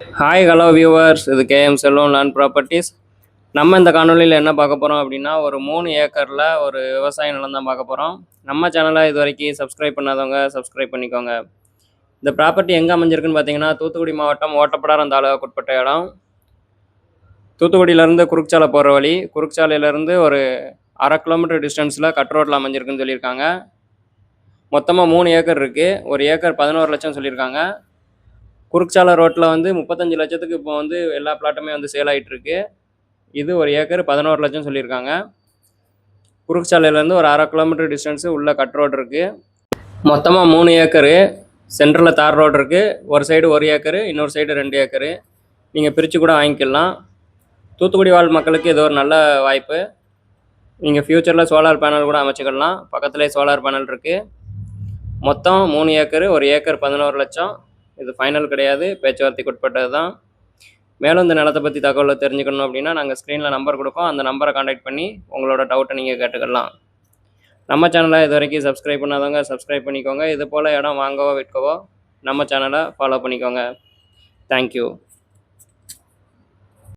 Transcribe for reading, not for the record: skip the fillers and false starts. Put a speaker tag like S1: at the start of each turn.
S1: Hi hello viewers, இது KM செல்வம் land properties. நம்ம இந்த காணொலியில் என்ன பார்க்க போகிறோம் அப்படின்னா, ஒரு 3 ஏக்கரில் ஒரு விவசாய நிலம் தான் பார்க்க போகிறோம். நம்ம சேனலை இது வரைக்கும் சப்ஸ்கிரைப் பண்ணாதவங்க சப்ஸ்கிரைப் பண்ணிக்கோங்க. இந்த ப்ராப்பர்ட்டி எங்கே அமைஞ்சிருக்குன்னு பார்த்தீங்கன்னா, தூத்துக்குடி மாவட்டம் ஓட்டப்பிடாரம் தாலுகாவுக்குட்பட்ட இடம். தூத்துக்குடியிலேருந்து குறுக்குச்சாலை போகிற வழி, குறுக்குச்சாலையிலேருந்து ஒரு 1/2 கிலோமீட்டர் டிஸ்டன்ஸில் கட் ரோட்டில் அமைஞ்சிருக்குன்னு சொல்லியிருக்காங்க. மொத்தமாக 3 ஏக்கர் இருக்குது. ஒரு ஏக்கர் 11 லட்சம் சொல்லியிருக்காங்க. குறுக்குச்சாலை ரோட்டில் வந்து 35 லட்சத்துக்கு இப்போ வந்து எல்லா பிளாட்டுமே வந்து சேல் ஆகிட்டுருக்கு. இது ஒரு ஏக்கர் 11 லட்சம் சொல்லியிருக்காங்க. குறுக்குச்சாலையிலேருந்து ஒரு 1/2 கிலோமீட்டர் டிஸ்டன்ஸு உள்ள கட் ரோடு இருக்குது. மொத்தமாக 3 ஏக்கரு. சென்டரில் தார் ரோடு இருக்குது. ஒரு சைடு 1 ஏக்கரு, இன்னொரு சைடு 2 ஏக்கரு. நீங்கள் பிரித்து கூட வாங்கிக்கலாம். தூத்துக்குடி வாழ் மக்களுக்கு இது ஒரு நல்ல வாய்ப்பு. நீங்கள் ஃப்யூச்சரில் சோலார் பேனல் கூட அமைச்சிக்கலாம். பக்கத்துலேயே சோலார் பேனல் இருக்குது. மொத்தம் 3 ஏக்கரு, ஒரு ஏக்கர் 11 லட்சம். இது ஃபைனல் கிடையாது, பேச்சுவார்த்தைக்கு உட்பட்டது தான். மேலும் இந்த நிலத்தை பற்றி தகவலை தெரிஞ்சுக்கணும் அப்படின்னா நாங்கள் ஸ்க்ரீனில் நம்பர் கொடுப்போம். அந்த நம்பரை காண்டாக்ட் பண்ணி உங்களோட டவுட்டை நீங்கள் கேட்டுக்கலாம். நம்ம சேனலை இது வரைக்கும் சப்ஸ்கிரைப் பண்ணாதவங்க சப்ஸ்கிரைப் பண்ணிக்கோங்க. இது போல் இடம் வாங்கவோ விற்கவோ நம்ம சேனலை ஃபாலோ பண்ணிக்கோங்க. தேங்க்யூ.